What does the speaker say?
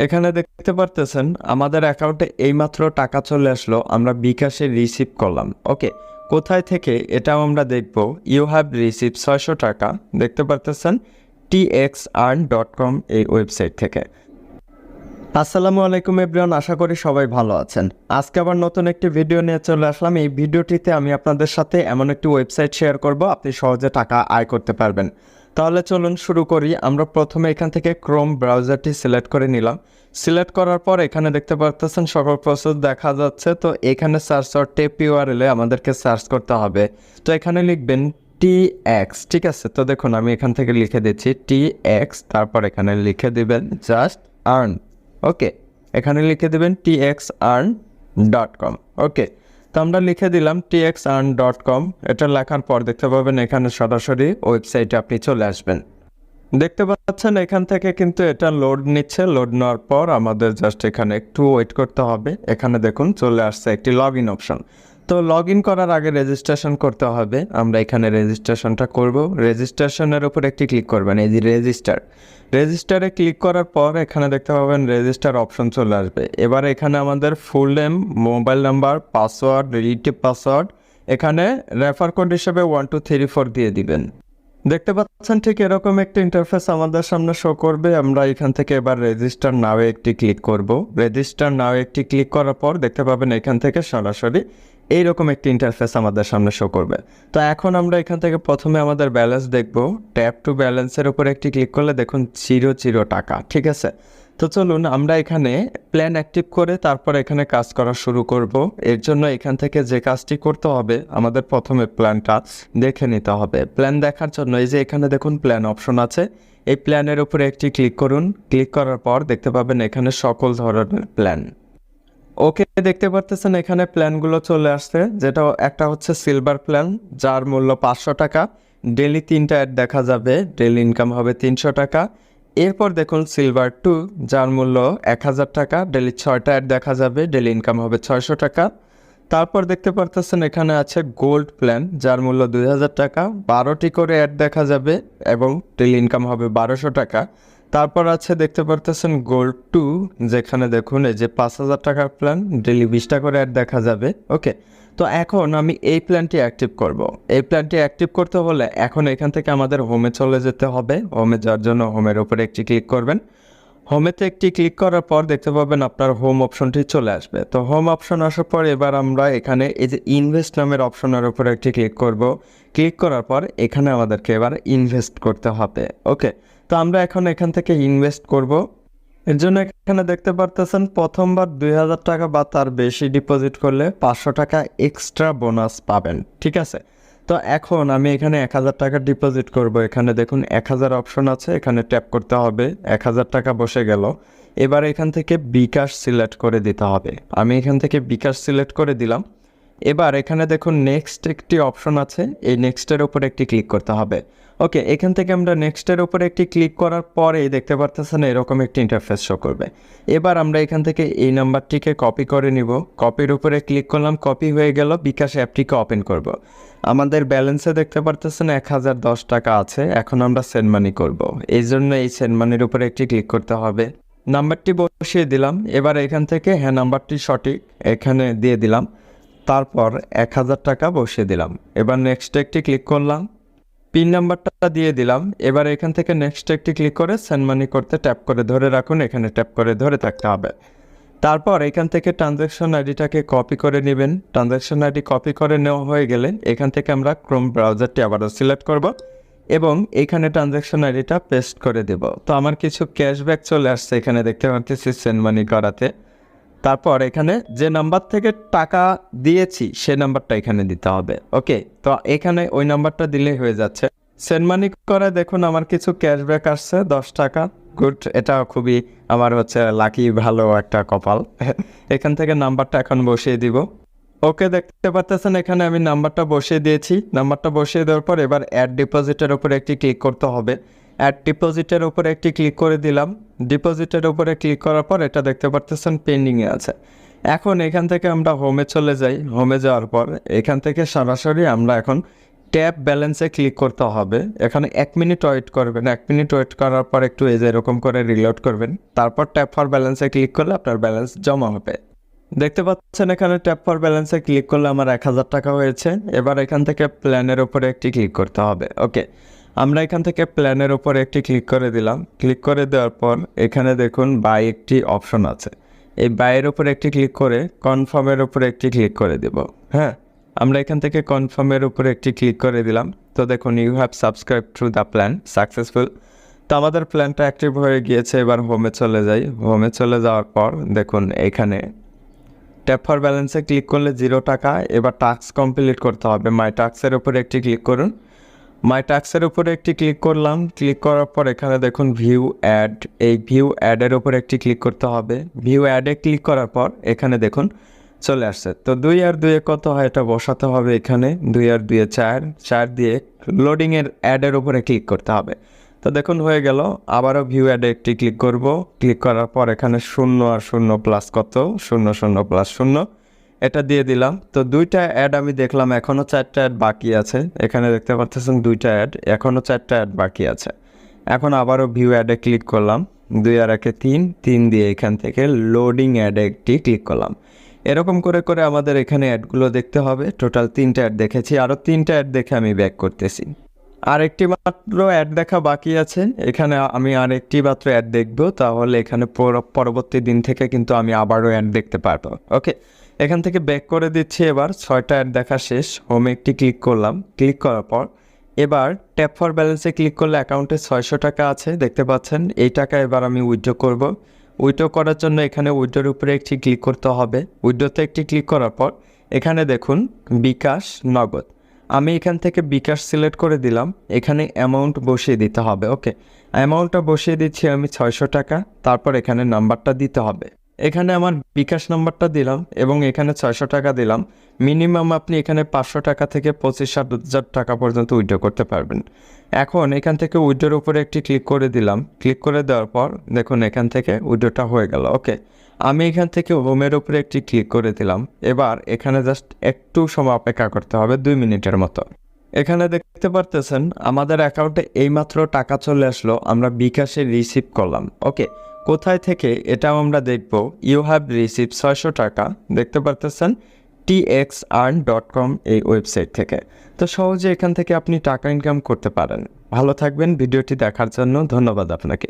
এখানে দেখতে পারতেছেন আমাদের অ্যাকাউন্টে এইমাত্র টাকা চলে আসলো, আমরা বিকাশে রিসিভ করলাম। ওকে, কোথায় থেকে এটাও আমরা দেখব। ইউ হ্যাভ রিসিভ 600 টাকা, দেখতে পারতেছেন txearn.com এই ওয়েবসাইট থেকে। আসসালামু আলাইকুম এভরিওয়ান, আশা করি সবাই ভালো আছেন। আজকে আবার নতুন একটি ভিডিও নিয়ে চলে আসলাম। এই ভিডিওটিতে আমি আপনাদের সাথে এমন একটি ওয়েবসাইট শেয়ার করব আপনি সহজে টাকা আয় করতে পারবেন। তাহলে চলুন শুরু করি। আমরা প্রথমে এখান থেকে ক্রোম ব্রাউজারটি সিলেক্ট করে নিলাম। সিলেক্ট করার পর এখানে দেখতে পাচ্ছেন সকল প্রসেস দেখা যাচ্ছে। তো এখানে সার্চ অর টেপ ইউআরএল এ আমাদেরকে সার্চ করতে হবে। তো এখানে লিখবেন TX, ঠিক আছে। তো দেখুন আমি এখান থেকে লিখে দিচ্ছি TX, তারপর এখানে লিখে দিবেন জাস্ট আর্ন। ওকে, এখানে লিখে দেবেন txearn.com। ওকে, তো আমরা লিখে দিলাম txearn.com। এটা লেখার পর দেখতে পাবেন এখানে সরাসরি ওয়েবসাইটে আপনি চলে আসবেন। দেখতে পাচ্ছেন এখান থেকে কিন্তু এটা লোড নিচ্ছে। লোড নেওয়ার পর আমাদের জাস্ট এখানে একটু ওয়েট করতে হবে। এখানে দেখুন চলে আসছে একটি লগ ইন অপশন। তো লগ ইন করার আগে রেজিস্ট্রেশন করতে হবে। আমরা এখানে রেজিস্ট্রেশনটা করব। রেজিস্ট্রেশনের উপর একটি ক্লিক করবেন, এই যে রেজিস্টারে ক্লিক করার পর এখানে দেখতে পাবেন রেজিস্টার অপশন চলে আসবে। এবার এখানে আমাদের full name, mobile number, password, relative password, এখানে রেফার কোড হিসেবে 1234 দিয়ে দিবেন। দেখতে পাচ্ছেন ঠিক এরকম একটা ইন্টারফেস আমাদের সামনে শো করবে। আমরা এখান থেকে এবার রেজিস্টার নাও একটি ক্লিক করব। রেজিস্টার নাও একটি ক্লিক করার পর দেখতে পাবেন এখান থেকে সরাসরি এইরকম একটি ইন্টারফেস আমাদের সামনে শো করবে। তো এখন আমরা এখান থেকে প্রথমে আমাদের ব্যালেন্স দেখব। ট্যাপ টু ব্যালেন্সের উপর একটি ক্লিক করলে দেখুন 0 টাকা, ঠিক আছে। তো চলুন আমরা এখানে প্ল্যান অ্যাক্টিভ করে তারপর এখানে কাজ করা শুরু করব। এর জন্য এখান থেকে যে কাজটি করতে হবে, আমাদের প্রথমে প্ল্যানটা দেখে নিতে হবে। প্ল্যান দেখার জন্য এই যে এখানে দেখুন প্ল্যান অপশন আছে, এই প্ল্যানের উপরে একটি ক্লিক করুন। ক্লিক করার পর দেখতে পাবেন এখানে সকল ধরনের প্ল্যান। ওকে, দেখতে পারতেছেন এখানে প্ল্যানগুলো চলে আসছে। যেটা একটা হচ্ছে সিলভার প্ল্যান, যার মূল্য 500 টাকা। ডেলি 3টা অ্যাড দেখা যাবে, ডেলি ইনকাম হবে 300 টাকা। এরপর দেখুন সিলভার 2, যার মূল্য 1000 টাকা। ডেলি 6টা অ্যাড দেখা যাবে, ডেলি ইনকাম হবে 600 টাকা। তারপর দেখতে পারতেছেন এখানে আছে গোল্ড প্ল্যান, যার মূল্য 2000 টাকা। 12টি করে অ্যাড দেখা যাবে এবং ডেলি ইনকাম হবে 1200 টাকা। তারপর আছে দেখতে পারতেছেন গোল্ড 2, যেখানে দেখুন এই যে 5000 টাকার প্ল্যান, ডেলি 20টা করে অ্যাড দেখা যাবে। ওকে, তো এখন আমি এই প্ল্যানটি অ্যাক্টিভ করব। এই প্ল্যানটি অ্যাক্টিভ করতে হলে এখন এখান থেকে আমাদের হোমে চলে যেতে হবে। হোমে যাওয়ার জন্য হোমের উপরে একটি ক্লিক করবেন। হোমেতে একটি ক্লিক করার পর দেখতে পাবেন আপনার হোম অপশনটি চলে আসবে। তো হোম অপশন আসার পর এবার আমরা এখানে এই যে ইনভেস্ট নামের অপশনের উপরে একটি ক্লিক করব। ক্লিক করার পর এখানে আমাদেরকে এবার ইনভেস্ট করতে হবে। ওকে, তো আমরা এখন এখান থেকে ইনভেস্ট করব। এর জন্য এখানে দেখতে পারতেছেন প্রথমবার 2000 টাকা বা তার বেশি ডিপোজিট করলে 500 টাকা এক্সট্রা বোনাস পাবেন, ঠিক আছে। তো এখন আমি এখানে 1000 টাকা ডিপোজিট করব। এখানে দেখুন 1000 অপশন আছে, এখানে ট্যাপ করতে হবে। 1000 টাকা বসে গেল। এবার এখান থেকে বিকাশ সিলেক্ট করে দিতে হবে। আমি এখান থেকে বিকাশ সিলেক্ট করে দিলাম। এবার এখানে দেখুন নেক্সট একটি অপশন আছে, এই নেক্সটের উপরে একটি ক্লিক করতে হবে। ওকে, এখান থেকে আমরা নেক্সটের উপরে একটি ক্লিক করার পরেই দেখতে পারতেছেন এরকম একটি ইন্টারফেস শো করবে। এবার আমরা এখান থেকে এই নাম্বারটিকে কপি করে নিব। কপির উপরে ক্লিক করলাম, কপি হয়ে গেল। বিকাশ অ্যাপটিকে ওপেন করব। আমাদের ব্যালেন্সে দেখতে পারতেছেন 1010 টাকা আছে। এখন আমরা সেন্ড মানি করব, এই জন্য এই সেন্ড মানির উপরে একটি ক্লিক করতে হবে। নাম্বারটি বসিয়ে দিলাম। এবার এখান থেকে হ্যাঁ নাম্বারটি সঠিক এখানে দিয়ে দিলাম। তারপর 1000 টাকা বসিয়ে দিলাম। এবার নেক্সট একটি ক্লিক করলাম, পিন নাম্বারটা দিয়ে দিলাম। এবার এখান থেকে নেক্সট একটি ক্লিক করে সেন্ড মানি করতে ট্যাপ করে ধরে রাখুন, এখানে ট্যাপ করে ধরে থাকতে হবে। তারপর এখান থেকে ট্রানজ্যাকশন আইডিটাকে কপি করে নেবেন। ট্রানজ্যাকশন আইডি কপি করে নেওয়া হয়ে গেলে এখান থেকে আমরা ক্রোম ব্রাউজারটি আবারও সিলেক্ট করব এবং এখানে ট্রানজ্যাকশন আইডিটা পেস্ট করে দেব। তো আমার কিছু ক্যাশব্যাক চলে আসছে, এখানে দেখতে পাচ্ছি সেন্ড মানি করাতে। তারপর এখানে যে নাম্বার থেকে টাকা দিয়েছি সে নাম্বারটা এখানে দিতে হবে। ওকে, তো এখানে ওই নাম্বারটা দিলেই হয়ে যাচ্ছে। সেন্ড মানি করে দেখুন আমার কিছু ক্যাশব্যাক আসছে 10 টাকা। গুড, এটা খুবই আমার হচ্ছে লাকি, ভালো একটা কপাল। এখান থেকে নাম্বারটা এখন বসিয়ে দিব। ওকে, দেখতে পাচ্ছেন এখানে আমি নাম্বারটা বসিয়ে দিয়েছি। নাম্বারটা বসিয়ে দেওয়ার পর এবার অ্যাড ডিপোজিটের উপরে একটি ক্লিক করতে হবে। অ্যাড ডিপোজিটের উপরে একটি ক্লিক করে দিলাম। ডিপোজিটের উপরে ক্লিক করার পর এটা দেখতে পাচ্ছেন পেন্ডিংয়ে আছে। এখন এখান থেকে আমরা হোমে চলে যাই। হোমে যাওয়ার পর এখান থেকে সরাসরি আমরা এখন ট্যাপ ব্যালেন্সে ক্লিক করতে হবে। এখানে 1 মিনিট ওয়েট করবেন। 1 মিনিট ওয়েট করার পর একটু এই যে এরকম করে রিলোড করবেন। তারপর ট্যাপ ফর ব্যালেন্সে ক্লিক করলে আপনার ব্যালেন্স জমা হবে। দেখতে পাচ্ছেন এখানে ট্যাপ ফর ব্যালেন্সে ক্লিক করলে আমার 1000 টাকা হয়েছে। এবার এখান থেকে প্ল্যানের উপরে একটি ক্লিক করতে হবে। ওকে, আমরা এখান থেকে প্ল্যানের উপরে একটি ক্লিক করে দিলাম। ক্লিক করে দেওয়ার পর এখানে দেখুন বাই একটি অপশন আছে। এই বাইয়ের উপরে একটি ক্লিক করে কনফার্মের উপরে একটি ক্লিক করে দেব। হ্যাঁ, আমরা এখান থেকে কনফার্মের উপরে একটি ক্লিক করে দিলাম। তো দেখুন you have subscribe to the plan successful. তো আমাদের প্ল্যানটা অ্যাক্টিভ হয়ে গিয়েছে। এবার হোমে চলে যাই। হোমে চলে যাওয়ার পর দেখুন এখানে ট্যাপ ফর ব্যালেন্সে ক্লিক করলে 0 টাকা। এবার টাস্ক কমপ্লিট করতে হবে। মাই টাস্কের উপরে একটি ক্লিক করুন। মাই টাস্কের উপরে একটি ক্লিক করলাম। ক্লিক করার পর এখানে দেখুন ভিউ অ্যাড, এই ভিউ অ্যাডের উপরে একটি ক্লিক করতে হবে। ভিউ অ্যাডে ক্লিক করার পর এখানে দেখুন চলে আসছে। তো 2 আর 2 কত হয় এটা বসাতে হবে। এখানে 2 আর 2 4, 4 দিয়ে লোডিংয়ের অ্যাডের উপরে ক্লিক করতে হবে। তো দেখুন হয়ে গেল। আবারও ভিউ অ্যাডে একটি ক্লিক করব। ক্লিক করার পর এখানে 0 আর 0 প্লাস কত, 0 0 প্লাস 0 এটা দিয়ে দিলাম। তো 2টা অ্যাড আমি দেখলাম, এখনও 4টা অ্যাড বাকি আছে। এখানে দেখতে পাচ্ছেন 2টা অ্যাড, এখনও 4টা অ্যাড বাকি আছে। এখন আবারও ভিউ অ্যাডে ক্লিক করলাম। 2 আর 1 3, 3 দিয়ে এখান থেকে লোডিং অ্যাডে একটি ক্লিক করলাম। এরকম করে করে আমাদের এখানে অ্যাডগুলো দেখতে হবে। টোটাল 3টা অ্যাড দেখেছি, আরও 3টা অ্যাড দেখে আমি ব্যাক করতেছি। আরেকটি মাত্র অ্যাড দেখা বাকি আছে। এখানে আমি আরেকটি মাত্র অ্যাড দেখব, তাহলে এখানে পরবর্তী দিন থেকে কিন্তু আমি আবারও অ্যাড দেখতে পারবো। ওকে, এখান থেকে ব্যাক করে দিচ্ছি। এবার 6টা অ্যাড দেখা শেষ। হোমে একটি ক্লিক করলাম। ক্লিক করার পর এবার ট্যাপ ফর ব্যালেন্সে ক্লিক করলে অ্যাকাউন্টে 600 টাকা আছে দেখতে পাচ্ছেন। এই টাকা এবার আমি উইথড্র করব। উইথড্র করার জন্য এখানে উইথড্রোর উপরে একটি ক্লিক করতে হবে। উইথড্রোতে একটি ক্লিক করার পর এখানে দেখুন বিকাশ, নগদ। আমি এখান থেকে বিকাশ সিলেক্ট করে দিলাম। এখানে অ্যামাউন্ট বসিয়ে দিতে হবে। ওকে, অ্যামাউন্টটা বসিয়ে দিচ্ছি আমি 600 টাকা। তারপর এখানে নাম্বারটা দিতে হবে। এখানে আমার বিকাশ নাম্বারটা দিলাম এবং এখানে 600 টাকা দিলাম। মিনিমাম আপনি এখানে 500 টাকা থেকে 25,000 টাকা পর্যন্ত উইথড্র করতে পারবেন। এখন এখান থেকে উইথড্রোর উপরে একটি ক্লিক করে দিলাম। ক্লিক করে দেওয়ার পর দেখুন এখান থেকে উইথড্রোটা হয়ে গেল। ওকে, আমি এখান থেকে হোমের উপরে একটি ক্লিক করে দিলাম। এবার এখানে জাস্ট একটু সময় অপেক্ষা করতে হবে, 2 মিনিটের মতো। এখানে দেখতে পারতেছেন আমাদের অ্যাকাউন্টে এইমাত্র টাকা চলে আসলো, আমরা বিকাশে রিসিভ করলাম। ওকে, কোথায় থেকে এটাও আমরা দেখব। ইউ হ্যাভ রিসিভ 600 টাকা দেখতে পারতেছেন txearn.com এই ওয়েবসাইট থেকে। তো সহজে এখান থেকে আপনি টাকা ইনকাম করতে পারেন। ভালো থাকবেন। ভিডিওটি দেখার জন্য ধন্যবাদ আপনাকে।